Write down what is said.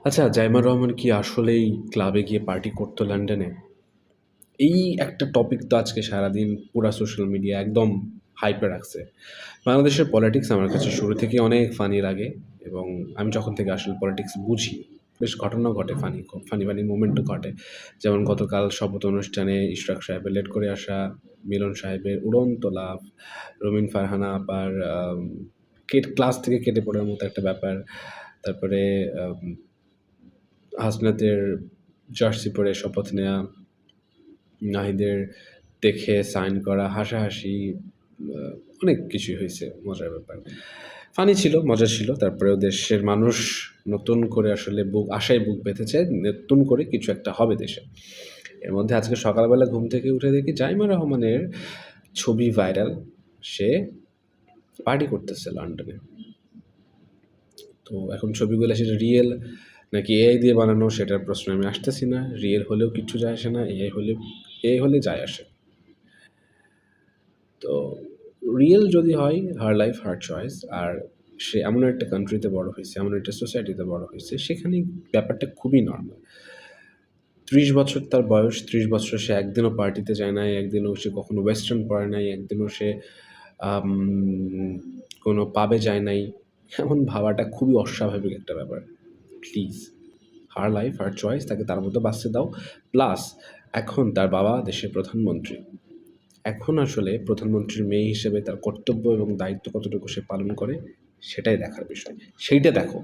আচ্ছা, জাইমা রহমান কি আসলেই ক্লাবে গিয়ে পার্টি করতো লন্ডনে? এই একটা টপিক তো আজকে সারাদিন পুরা সোশ্যাল মিডিয়া একদম হাইপে রাখছে। বাংলাদেশের পলিটিক্স আমার কাছে শুরু থেকেই অনেক ফানি লাগে এবং আমি যখন থেকে আসলে পলিটিক্স বুঝি, বেশ ঘটনাও ঘটে, ফানি মোমেন্টও ঘটে। যেমন গতকাল শপথ অনুষ্ঠানে ইশরাক সাহেবের লেট করে আসা, মিলন সাহেবের উড়ন্ত লাফ, রুমিন ফারহানা আপার ক্লাস থেকে কেটে পড়ার মতো একটা ব্যাপার। তারপরে আম হাসনাতের জার্সি পরে শপথ নেয়া, নাহিদের দেখে সাইন করা, হাসাহাসি, আ অনেক কিছুই হইছে, মজার ব্যাপার। ফানি ছিল, মজা ছিল। তারপরেও দেশের মানুষ নতুন করে আসলে আশায় বুক বেঁধেছে। নতুন করে কিছু একটা হবে দেশে। এর মধ্যে আজকে সকালবেলা ঘুম থেকে উঠে দেখি জাইমা রহমানের ছবি ভাইরাল। সে পার্টি করতেছে লন্ডনে। তো এখন ছবিগুলা সেটা রিয়েল নাকি এআই দিয়ে বানানো সেটার প্রশ্নে আমি আসতেছি না। রিয়েল হলেও কিচ্ছু যায় আসে না, এআই হলে যায় আসে। তো রিয়েল যদি হয়, হার লাইফ হার চয়েস। আর সে এমন একটা কান্ট্রিতে বড় হইছে, এমন একটা সোসাইটিতে বড় হইছে, সেখানে ব্যাপারটা খুবই নরমাল। ৩০ বছর তার বয়স, ৩০ বছর সে একদিনও পার্টিতে যায় নাই, একদিনও সে কখনো ওয়েস্টার্ন পড়ে নাই, একদিনও সে আম কোনো পাবে যায় নাই। এমন ভাবাটা খুবই অস্বাভাবিক একটা ব্যাপার। Please, her life her choice, তাকে তার মতো বাঁচতে দাও। প্লাস এখন তার বাবা দেশের প্রধানমন্ত্রী। এখন আসলে প্রধানমন্ত্রীর মেয়ে হিসেবে তার কর্তব্য এবং দায়িত্ব কতটুকু সে পালন করে, সেটাই দেখার বিষয়। সেইটা দেখো।